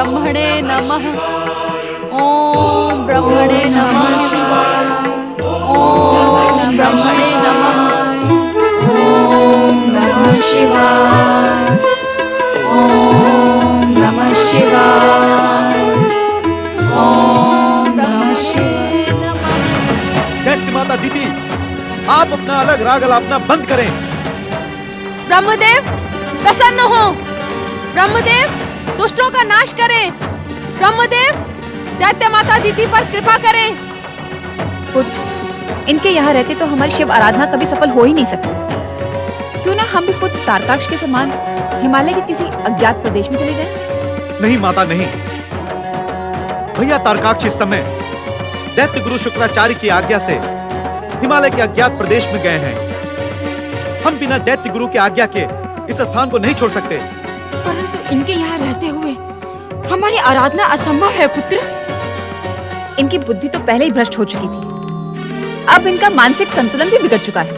ब्रह्मणे नमः। ओम ब्रह्मणे नमः शिवाय। ओम ब्रह्मणे नमः। ओम नमः शिवाय। ओम नमः शिवाय। ओम नमः शिवाय। दैत्य माता दीदी, आप अपना अलग राग अलापना बंद करें। ब्रह्मदेव प्रसन्न हो। ब्रह्मदेव दुष्टों का नाश करें। ब्रह्मदेव दैत्य माता दीदी पर कृपा करें। पुत्र, इनके यहाँ रहते तो हमारी शिव आराधना कभी सफल हो ही नहीं सकती। क्यों ना हम भी पुत्र तारकाक्ष के समान हिमालय के किसी अज्ञात प्रदेश में चले जाएं? नहीं माता नहीं, भैया तारकाक्ष इस समय दैत्य गुरु शुक्राचार्य की आज्ञा से हिमालय के अज्ञात प्रदेश में गए हैं। हम बिना दैत्य गुरु की आज्ञा के इस स्थान को नहीं छोड़ सकते। परंतु इनके यहाँ रहते हुए हमारी आराधना असंभव है पुत्र। इनकी बुद्धि तो पहले ही भ्रष्ट हो चुकी थी, अब इनका मानसिक संतुलन भी बिगड़ चुका है।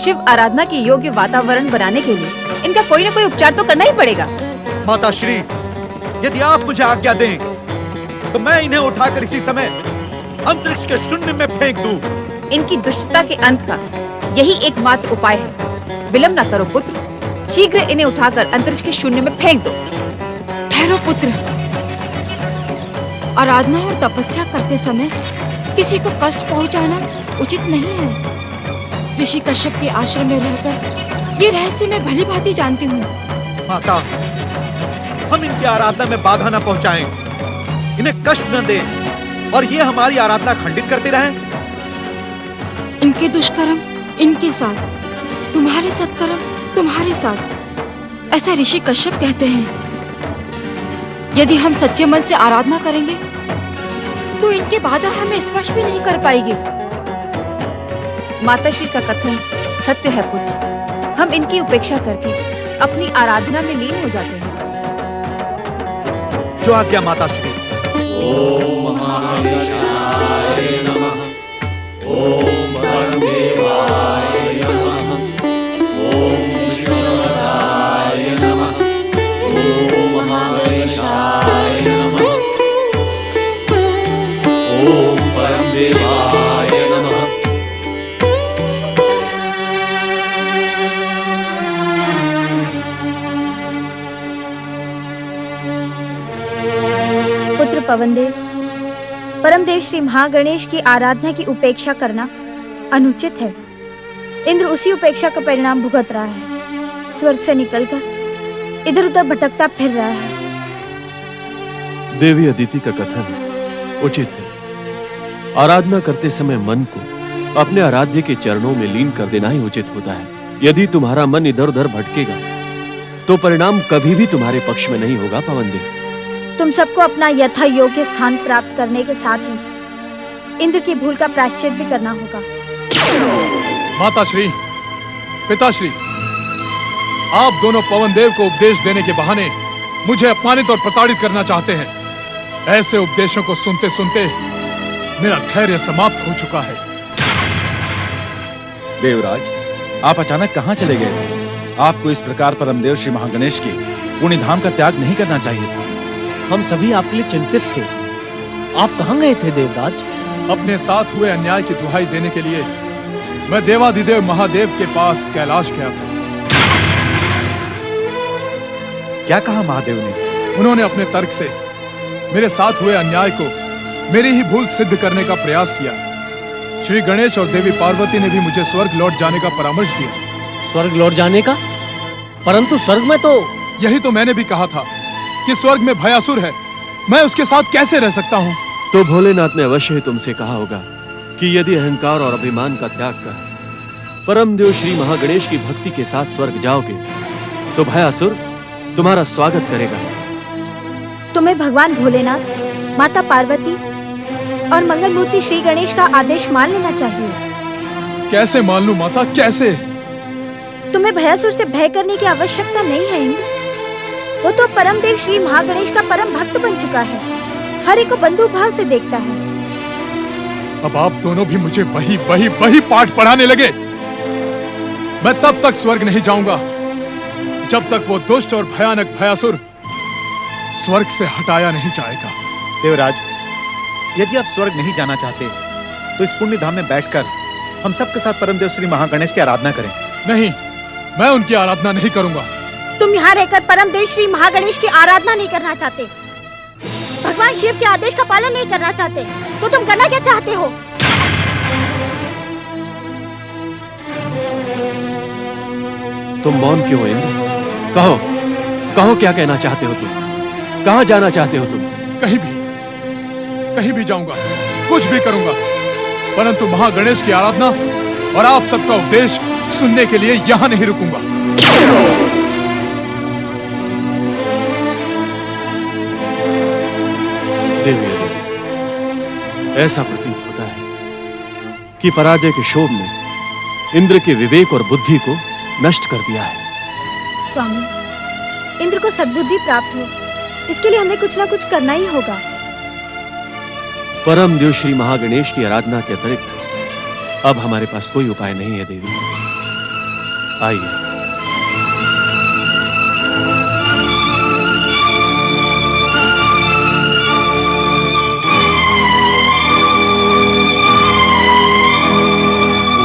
शिव आराधना के योग्य वातावरण बनाने के लिए इनका कोई न कोई उपचार तो करना ही पड़ेगा। माता श्री, यदि आप मुझे आज्ञा दें तो मैं इन्हें उठाकर इसी समय अंतरिक्ष के शून्य में फेंक दूं। इनकी दुष्टता के अंत का यही एकमात्र उपाय है। विलंब न करो पुत्र, शीघ्र इन्हें उठाकर अंतरिक्ष के शून्य में फेंक दो। ठहरो पुत्र, आराधना और तपस्या करते समय किसी को कष्ट पहुंचाना उचित नहीं है। ऋषि कश्यप के आश्रम में रहकर ये रहस्य मैं भली भांति जानती हूँ। माता, हम इनकी आराधना में बाधा न पहुंचाएं, इन्हें कष्ट न दें और ये हमारी आराधना खंडित करते रहें। इनके दुष्कर्म इनके साथ, तुम्हारे सत्कर्म तुम्हारे साथ, ऐसा ऋषि कश्यप कहते हैं। यदि हम सच्चे मन से आराधना करेंगे तो इनके बाधा हमें स्पर्श भी नहीं कर पाएगी। माताश्री का कथन सत्य है पुत्र, हम इनकी उपेक्षा करके अपनी आराधना में लीन हो जाते हैं। जो आज्ञा माता श्री। ओम महागणेशाय नमः। ओम परमदेवाय नमः। ओम शिवाय नमः। ओम महागणेशाय नमः। ओम परमदेवाय नमः। पुत्र पवनदेव, परमदेव श्री महागणेश की आराधना की उपेक्षा करना अनुचित है। इंद्र उसी उपेक्षा का परिणाम भुगत रहा है। स्वर्ग से निकलकर इधर उधर भटकता फिर रहा है। देवी अदिति का कथन उचित है। आराधना करते समय मन को अपने आराध्य के चरणों में लीन कर देना ही उचित होता है। यदि तुम्हारा मन इधर उधर भटकेगा तो परिणाम कभी भी तुम्हारे पक्ष में नहीं होगा पवनदेव। तुम सबको अपना यथा योग्य स्थान प्राप्त करने के साथ ही इंद्र की भूल का प्रायश्चित भी करना होगा। माताश्री, पिताश्री, आप दोनों पवनदेव को उपदेश देने के बहाने मुझे अपमानित और प्रताड़ित करना चाहते हैं। ऐसे उपदेशों को सुनते सुनते मेरा धैर्य समाप्त हो चुका है। देवराज, आप अचानक कहां चले गए थे? आपको इस प्रकार परमदेव श्री महागणेश के पुण्य धाम का त्याग नहीं करना चाहिए था। हम सभी आपके लिए चिंतित थे। आप कहां गए थे देवराज? अपने साथ हुए अन्याय की दुहाई देने के लिए मैं देवाधिदेव महादेव के पास कैलाश गया था। क्या कहा महादेव ने? उन्होंने अपने तर्क से मेरे साथ हुए अन्याय को मेरी ही भूल सिद्ध करने का प्रयास किया। श्री गणेश और देवी पार्वती ने भी मुझे स्वर्ग लौट जाने का परामर्श दिया। स्वर्ग लौट जाने का? परंतु स्वर्ग में तो... यही तो मैंने भी कहा था कि स्वर्ग में भयासुर है, मैं उसके साथ कैसे रह सकता हूँ। तो भोलेनाथ ने अवश्य ही तुमसे कहा होगा कि यदि अहंकार और अभिमान का त्याग कर परमदेव श्री महागणेश की भक्ति के साथ स्वर्ग जाओगे तो भयासुर तुम्हारा स्वागत करेगा। तुम्हें भगवान भोलेनाथ, माता पार्वती और मंगलमूर्ति श्री गणेश का आदेश मान लेना चाहिए। कैसे मान लूं माता, कैसे? तुम्हें भयासुर से भय करने की आवश्यकता नहीं है इंद्र। वो तो परमदेव श्री महागणेश का परम भक्त बन चुका है, हर एक को बंधु भाव से देखता है। अब आप दोनों भी मुझे वही पाठ पढ़ाने लगे। मैं तब तक स्वर्ग नहीं जाऊंगा जब तक वो दुष्ट और भयानक भयासुर स्वर्ग से हटाया नहीं जाएगा। देवराज, यदि आप स्वर्ग नहीं जाना चाहते तो इस पुण्य धाम में बैठकर हम सबके साथ परमदेव श्री महागणेश की आराधना करें। नहीं, मैं उनकी आराधना नहीं करूंगा। तुम यहाँ रहकर परमदेव श्री महागणेश की आराधना नहीं करना चाहते, भगवान शिव के आदेश का पालन नहीं करना चाहते, तो तुम करना क्या चाहते हो? तुम मौन क्यों हो इंद्र? कहो, कहो क्या कहना चाहते हो तुम? कहाँ जाना चाहते हो तुम? कहीं भी जाऊंगा, कुछ भी करूंगा, परंतु महागणेश की आराधना और आप सबका उपदेश सुनने के लिए यहां नहीं रुकूंगा। देवी अदिति, ऐसा प्रतीत होता है कि पराजय के क्षोभ ने इंद्र के विवेक और बुद्धि को नष्ट कर दिया है। स्वामी, इंद्र को सद्बुद्धि प्राप्त हो, इसके लिए हमें कुछ ना कुछ करना ही होगा। परम देव श्री महागणेश की आराधना के अतिरिक्त अब हमारे पास कोई उपाय नहीं है देवी। आइए।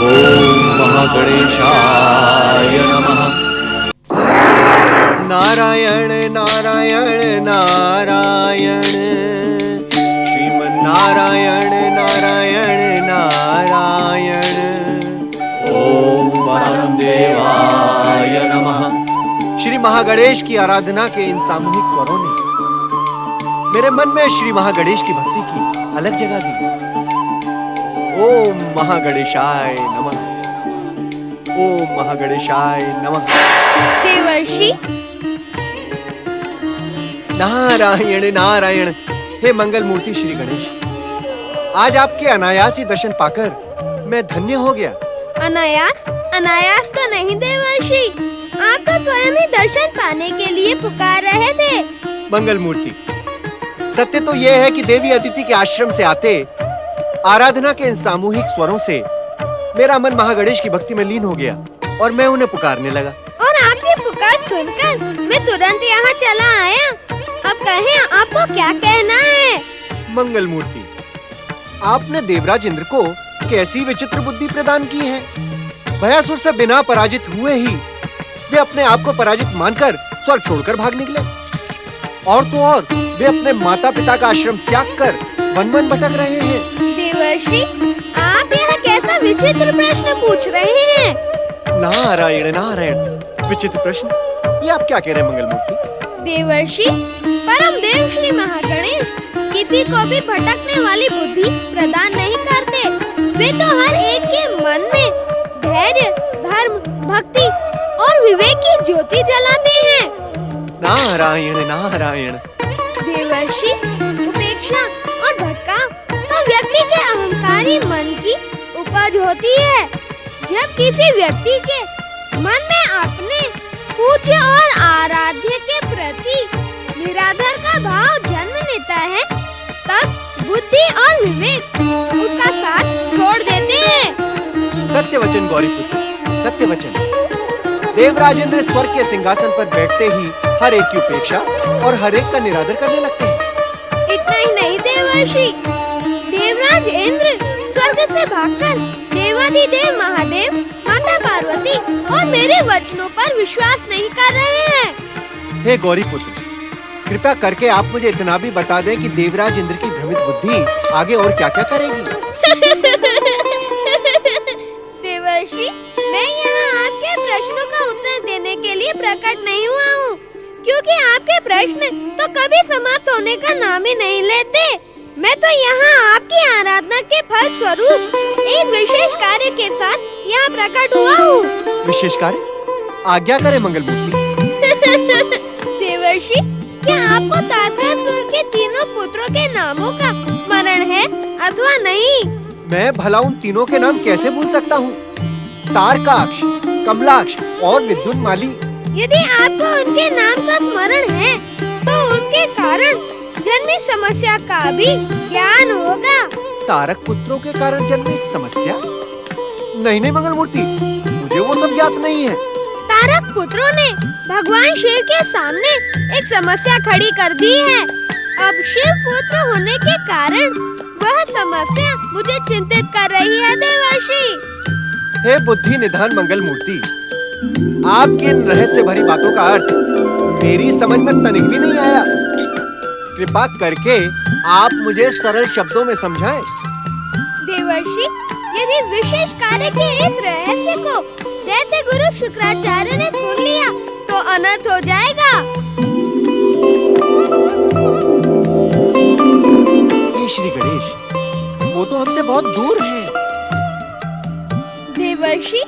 ओम महागणेशाय नमः। नारायण नारायण नारायण, श्रीमन्नारायण नारायण नारायण। ओम परमदेवाय नमः। श्री महागणेश की आराधना के इन सामूहिक स्वरों ने मेरे मन में श्री महागणेश की भक्ति की अलग जगह दी। ओम महागणेशाय नमः, ओम महागणेशाय नमः। देवर्षि, नारायण नारायण। हे मंगल मूर्ति श्री गणेश, आज आपके अनायासी दर्शन पाकर मैं धन्य हो गया। अनायास? अनायास तो नहीं देवर्षि, आप तो स्वयं ही दर्शन पाने के लिए पुकार रहे थे। मंगल मूर्ति, सत्य तो यह है कि देवी अदिति के आश्रम से आते आराधना के इन सामूहिक स्वरों से मेरा मन महागणेश की भक्ति में लीन हो गया और मैं उन्हें पुकारने लगा। और आपकी पुकार सुनकर मैं तुरंत यहाँ चला आया। अब कहें, आपको क्या कहना है? मंगल मूर्ति, आपने देवराज इंद्र को कैसी विचित्र बुद्धि प्रदान की है। भयासुर से बिना पराजित हुए ही वे अपने आप को पराजित मानकर स्वर्ग छोड़कर भाग निकले, और तो और वे अपने माता पिता का आश्रम त्याग कर वन वन भटक रहे हैं। देवर्षि, आप यहाँ कैसा विचित्र प्रश्न पूछ रहे हैं? नारायण नारायण, विचित्र प्रश्न? ये आप क्या कह रहे हैं मंगल मूर्ति? देवर्षि, परम देव श्री महागणेश किसी को भी भटकने वाली बुद्धि प्रदान नहीं करते। वे तो हर एक के मन में धैर्य, धर्म, भक्ति और विवेक की ज्योति जलाते हैं। नारायण नारायण। देवर्षि, उपेक्षा और भटकाव तो व्यक्ति के अहंकारी मन की उपज होती है। जब किसी व्यक्ति के मन में अपने पूज्य और आराध्य के प्रति निरादर का भाव जन्म लेता है, तब बुद्धि और विवेक उसका साथ छोड़ देते हैं। सत्य वचन गौरीपुत्र, सत्य वचन। देवराज इंद्र स्वर्ग के सिंहासन पर बैठते ही हर एक की उपेक्षा और हर एक का निरादर करने लगते हैं। इतना ही नहीं देवर्षि, देवराज इंद्र स्वर्ग से भागकर देवाधिदेव महादेव, माता पार्वती और मेरे वचनों पर विश्वास नहीं कर रहे हैं। हे गौरीपुत्र, कृपया करके आप मुझे इतना भी बता दें कि देवराज इंद्र की भ्रमित बुद्धि आगे और क्या क्या करेगी। देवर्षि, मैं यहाँ आपके प्रश्नों का उत्तर देने के लिए प्रकट नहीं हुआ हूँ, क्योंकि आपके प्रश्न तो कभी समाप्त होने का नाम ही नहीं लेते। मैं तो यहाँ आपकी आराधना के फल स्वरूप एक विशेष कार्य के साथ यहाँ प्रकट हुआ हूँ। विशेष कार्य? आज्ञा करें मंगल मूर्ति। देवर्षि, क्या आपको तारकासुर के तीनों पुत्रों के नामों का स्मरण है अथवा नहीं? मैं भला उन तीनों के नाम कैसे भूल सकता हूँ? तारकाक्ष, कमलाक्ष और विद्युन्माली। यदि आपको उनके नाम का स्मरण है, तो उनके कारण जन्मी समस्या का भी ज्ञान होगा। तारक पुत्रों के कारण जन्मी समस्या? नहीं नहीं मंगल मूर्ति, मुझे वो सब ज्ञात नहीं है। तारक पुत्रों ने भगवान शिव के सामने एक समस्या खड़ी कर दी है। अब शिव पुत्र होने के कारण वह समस्या मुझे चिंतित कर रही है देवर्षि। हे बुद्धि निधान मंगल मूर्ति, आपकी इन रहस्य भरी बातों का अर्थ मेरी समझ में तनिक भी नहीं आया। कृपा करके आप मुझे सरल शब्दों में समझाएं। देवर्षि, यदि विशेष कार्य के इस रहस्य को दैत्य गुरु शुक्राचार्य ने सुन लिया तो अनर्थ हो जाएगा। हे श्री गणेश, वो तो हमसे बहुत दूर है। देवर्षि,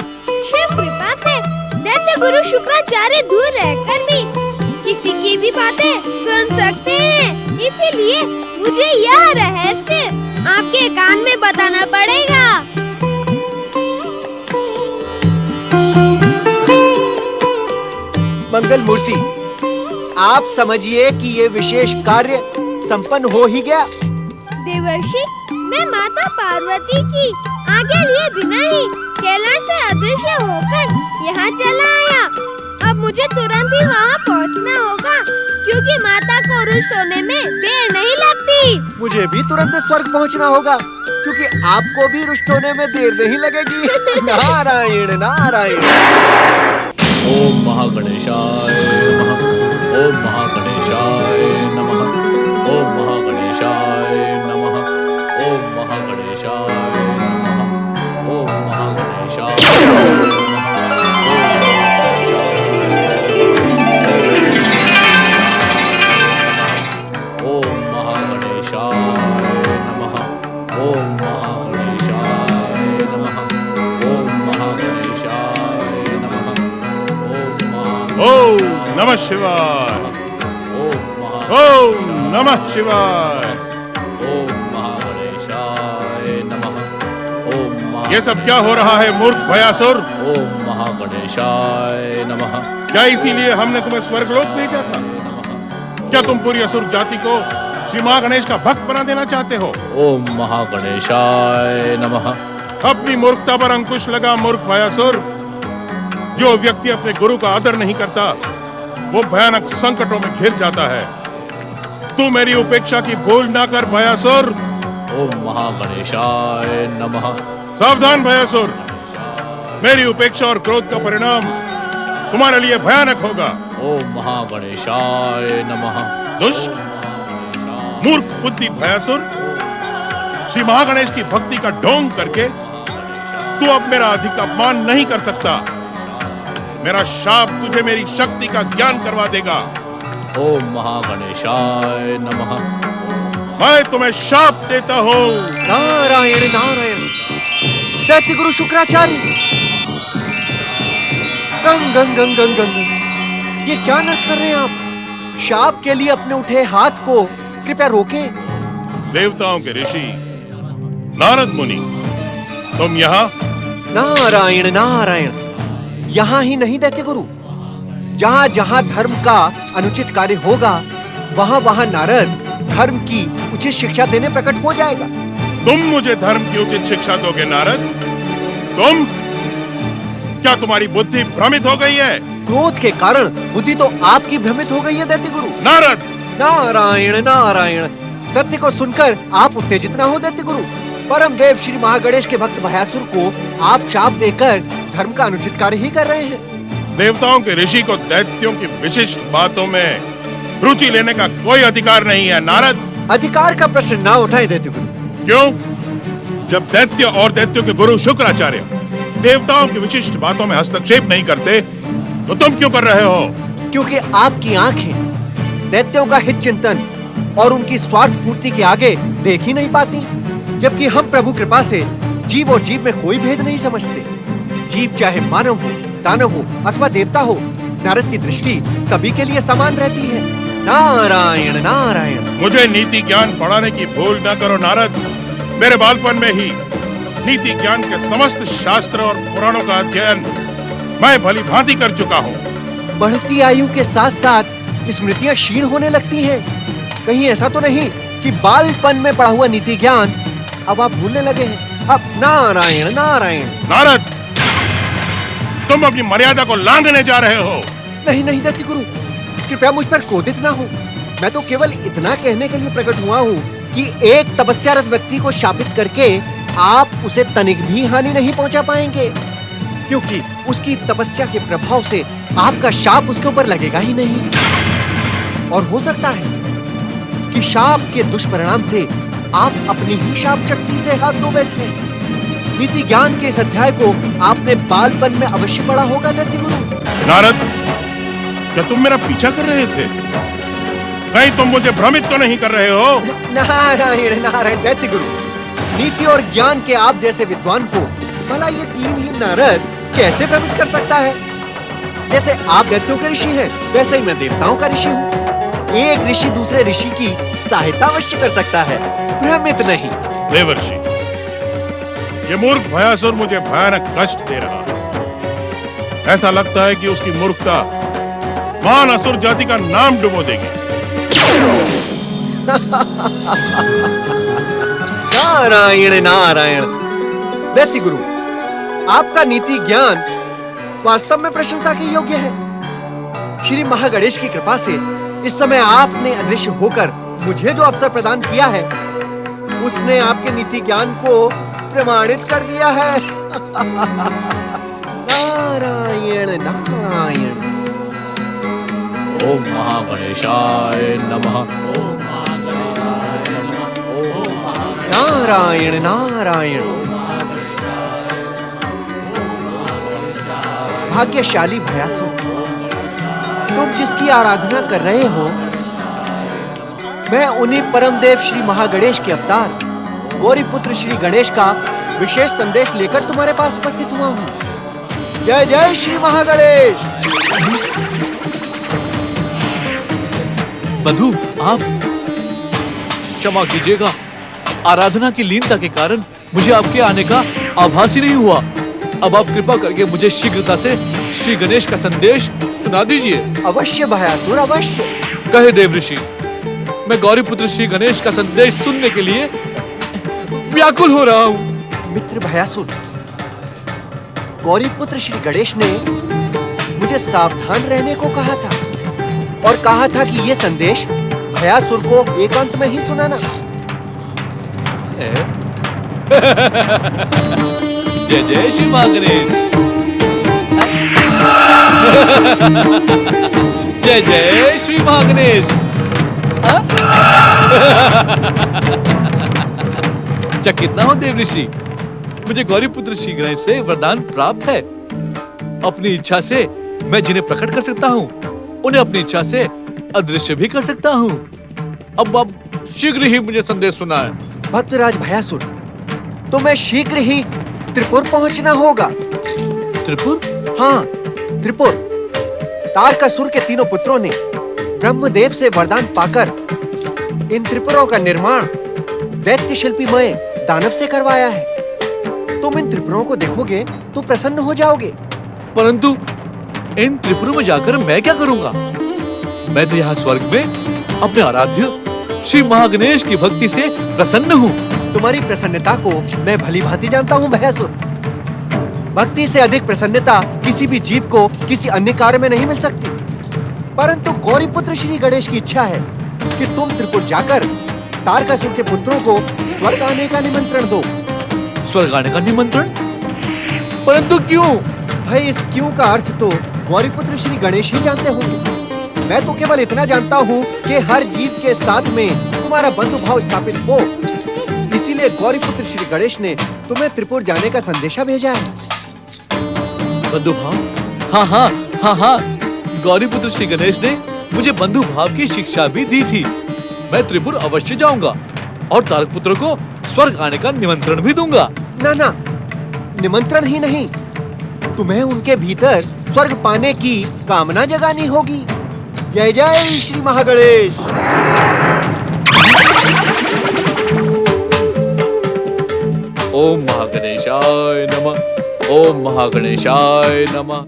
शिव कृपा से दैत्य गुरु शुक्राचार्य दूर रहकर भी किसी की भी बातें सुन सकते हैं। इसीलिए मुझे यह रहस्य आपके कान में बताना पड़ेगा। मंगल मूर्ति, आप समझिए कि ये विशेष कार्य संपन्न हो ही गया। देवर्षि, मैं माता पार्वती की आज्ञा लिए बिना ही कैलाश से अदृश्य होकर यहाँ चला आया। अब मुझे तुरंत ही वहाँ पहुँचना होगा, क्योंकि माता को रुष्ट होने में देर नहीं लगती। मुझे भी तुरंत स्वर्ग पहुँचना होगा, क्योंकि आपको भी रुष्ट होने में देर नहीं लगेगी। नारायण नारायण। ओम महागणेशाय नमः। ओम महागणेशाय नमः। ओम महागणेशाय नमः। ओम महागणेशाय नमः। ओम महागणेशाय नमः। ओम महागणेशाय नमः। ओम महागणेशाय नमः। ओम महागणेशाय नमः। ओम नमः शिवाय। ओम नमः शिवाय। ओम महागणेशाय नमः। ओम ये सब क्या हो रहा है मूर्ख भयासुर? ओम महागणेशाय नमः। क्या इसीलिए हमने तुम्हें स्वर्गलोक भेजा था? क्या तुम पूरी असुर जाति को श्री महागणेश का भक्त बना देना चाहते हो? ओम महागणेशाय नमः। अपनी मूर्खता पर अंकुश लगा मूर्ख भयासुर। जो व्यक्ति अपने गुरु का आदर नहीं करता वो भयानक संकटों में घिर जाता है। तू मेरी उपेक्षा की भूल ना कर भयासुर। ओम महागणेशाय नमः। सावधान भयासुर, मेरी उपेक्षा और क्रोध का परिणाम तुम्हारे लिए भयानक होगा। ओम महागणेशाय नमः। दुष्ट मूर्ख बुद्धि भयासुर, श्री महागणेश की भक्ति का ढोंग करके तू अब मेरा अधिक अपमान नहीं कर सकता। मेरा शाप तुझे मेरी शक्ति का ज्ञान करवा देगा। ओम महागणेशाय नमः। मैं तुम्हें शाप देता हूँ। नारायण नारायण। दैत्य गुरु शुक्राचार्य, गंग गंग गंग गंग गंग। ये क्या नृत्य कर रहे हैं आप? शाप के लिए अपने उठे हाथ को कृपया रोकें। देवताओं के ऋषि नारद मुनि, तुम यहाँ? नारायण नारायण। यहाँ ही नहीं दैत्य गुरु, जहाँ जहाँ धर्म का अनुचित कार्य होगा वहाँ वहाँ नारद धर्म की उचित शिक्षा देने प्रकट हो जाएगा। तुम मुझे धर्म की उचित शिक्षा दोगे नारद? तुम? क्या तुम्हारी बुद्धि भ्रमित हो गई है? क्रोध के कारण बुद्धि तो आपकी भ्रमित हो गई है दैत्य गुरु। नारद! नारायण नारायण। सत्य को सुनकर आप उत्तेजित ना हो दैत्य गुरु। परम देव श्री महागणेश के भक्त भयासुर को आप शाप देकर धर्म का अनुचित कार्य ही कर रहे हैं। देवताओं के ऋषि को दैत्यों की विशिष्ट बातों में रुचि लेने का कोई अधिकार नहीं है नारद। अधिकार का प्रश्न ना उठाए दैत्य गुरु। क्यों? जब दैत्य और दैत्यों के गुरु शुक्राचार्य देवताओं की विशिष्ट बातों में हस्तक्षेप नहीं करते तो तुम क्यों कर रहे हो? क्योंकि आपकी आंखें दैत्यों का हित चिंतन और उनकी स्वार्थ पूर्ति के आगे देख ही नहीं पाती, जबकि हम प्रभु कृपा से जीव और जीव में कोई भेद नहीं समझते। जीव चाहे मानव हो, दानव हो अथवा देवता हो, नारद की दृष्टि सभी के लिए समान रहती है। नारायण नारायण। मुझे नीति ज्ञान पढ़ाने की भूल न करो नारद। मेरे बालपन में ही नीति ज्ञान के समस्त शास्त्र और पुराणों का अध्ययन मैं भली भांति कर चुका हूँ। बढ़ती आयु के साथ साथ स्मृतियाँ क्षीण होने लगती हैं। कहीं ऐसा तो नहीं कि बालपन में पढ़ा हुआ नीति ज्ञान अब आप भूलने लगे हैं? अब नारायण नारायण। नारद, तुम अपनी मर्यादा को लांघने जा रहे हो। नहीं नहीं दैत्य गुरु, कृपया मुझ पर क्रोधित ना हो। मैं तो केवल इतना कहने के लिए प्रकट हुआ हूँ कि एक तपस्यारत व्यक्ति को शापित करके आप उसे तनिक भी हानि नहीं पहुंचा पाएंगे, क्योंकि उसकी तपस्या के प्रभाव से आपका शाप उसके ऊपर लगेगा ही नहीं। और हो सकता है कि शाप के दुष्परिणाम से आप अपनी ही शाप शक्ति से हाथ धो बैठे। नीति ज्ञान के इस अध्याय को आपने बालपन में अवश्य पढ़ा होगा दैत्य गुरु। नारद, क्या तुम मेरा पीछा कर रहे थे? कहीं तुम मुझे भ्रमित तो नहीं कर रहे हो? नारायण नारायण दैत्य गुरु, नीति और ज्ञान के आप जैसे विद्वान को भला ये तीन ही नारद कैसे भ्रमित कर सकता है? जैसे आप दैत्यों के ऋषि हैं, वैसे ही मैं देवताओं का ऋषि हूँ। एक ऋषि दूसरे ऋषि की सहायता अवश्य कर सकता है, भ्रमित नहीं। देवर्षि, ये मूर्ख भयासुर मुझे भयानक कष्ट दे रहा है। ऐसा लगता है कि उसकी मूर्खता महान असुर जाति का नाम डुबो देगी। नारायण नारायण दैत्य गुरु, आपका नीति ज्ञान वास्तव में प्रशंसा के योग्य है। श्री महागणेश की कृपा से इस समय आपने अदृश्य होकर मुझे जो अवसर प्रदान किया है, उसने आपके नीति ज्ञान को प्रमाणित कर दिया है। नारायण नारायण। ओम महागणेशाय नमः। नारायण नारायण। भाग्यशाली भयासुर, तुम जिसकी आराधना कर रहे हो, मैं उन्हीं परम देव श्री महागणेश के अवतार गौरीपुत्र श्री गणेश का विशेष संदेश लेकर तुम्हारे पास उपस्थित हुआ हूँ। जय जय श्री महागणेश। बंधु, आप क्षमा कीजिएगा, आराधना की लीनता के कारण मुझे आपके आने का आभास ही नहीं हुआ। अब आप कृपा करके मुझे शीघ्रता से श्री गणेश का संदेश सुना दीजिए। अवश्य भयासुर, अवश्य। कहे देव ऋषि, मैं गौरीपुत्र श्री गणेश का संदेश सुनने के लिए व्याकुल हो रहा हूँ। मित्र भयासुर, गौरीपुत्र श्री गणेश ने मुझे सावधान रहने को कहा था और कहा था कि ये संदेश भयासुर को एकांत में ही सुनाना। जय जय श्री महागणेश। जय जय श्री महागणेश। चकित ना हो देव ऋषि, मुझे गौरीपुत्र श्री गणेश से वरदान प्राप्त है। अपनी इच्छा से मैं जिन्हें प्रकट कर सकता हूँ, उन्हें अपनी इच्छा से अदृश्य भी कर सकता हूँ। अब शीघ्र ही मुझे संदेश सुना है। भक्तराज भयासुर, तुम्हें शीघ्र ही त्रिपुर पहुंचना होगा। त्रिपुर? हाँ, त्रिपुर। तारकासुर के तीनों पुत्रों ने ब्रह्मदेव से वरदान पाकर इन त्रिपुरों का निर्माण दैत्य शिल्पीमय दानव से करवाया है। तुम इन त्रिपुरों को देखोगे तो प्रसन्न हो जाओगे। परंतु इन त्रिपुरों में जाकर मैं क्या करूंगा? मैं तो यहाँ स्वर्ग में अपने आराध्य श्री महागणेश की भक्ति से प्रसन्न हूँ। तुम्हारी प्रसन्नता को मैं भली भांति जानता हूँ भयासुर। भक्ति से अधिक प्रसन्नता किसी भी जीव को किसी अन्य कार्य में नहीं मिल सकती। परंतु गौरीपुत्र श्री गणेश की इच्छा है कि तुम त्रिपुर जाकर तारकासुर के पुत्रों को स्वर्ग आने का निमंत्रण दो। स्वर्ग आने का निमंत्रण? परंतु क्यों? भाई, इस क्यों का अर्थ तो गौरीपुत्र श्री गणेश ही जानते होंगे। मैं तो केवल इतना जानता हूँ कि हर जीव के साथ में तुम्हारा बंधु भाव स्थापित हो, इसीलिए गौरीपुत्र श्री गणेश ने तुम्हें त्रिपुर जाने का संदेशा भेजा है। बंधु भाव? हाँ हाँ हाँ हाँ, गौरीपुत्र श्री गणेश ने मुझे बंधु भाव की शिक्षा भी दी थी। मैं त्रिपुर अवश्य जाऊंगा और तारकपुत्र को स्वर्ग आने का निमंत्रण भी दूंगा। ना ना, निमंत्रण ही नहीं, तुम्हें उनके भीतर स्वर्ग पाने की कामना जगानी होगी। जय जय श्री महागणेश। ओम महागणेशाय नमः। ओम महागणेशाय नमः।